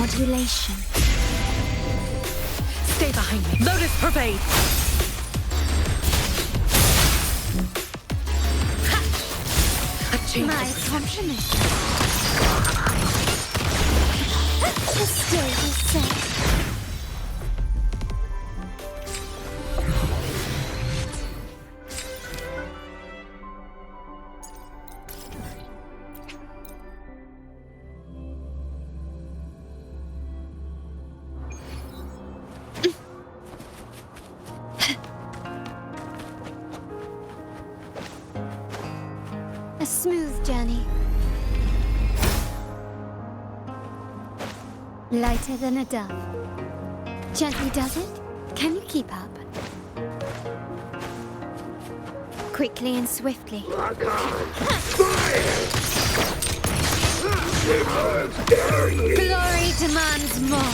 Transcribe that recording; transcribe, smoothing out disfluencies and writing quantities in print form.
Modulation. Stay behind me. Lotus pervade. Ha! A change My of compliment. The stage is set. A smooth journey. Lighter than a dove. Gently does it? Can you keep up? Quickly and swiftly. Glory demands more.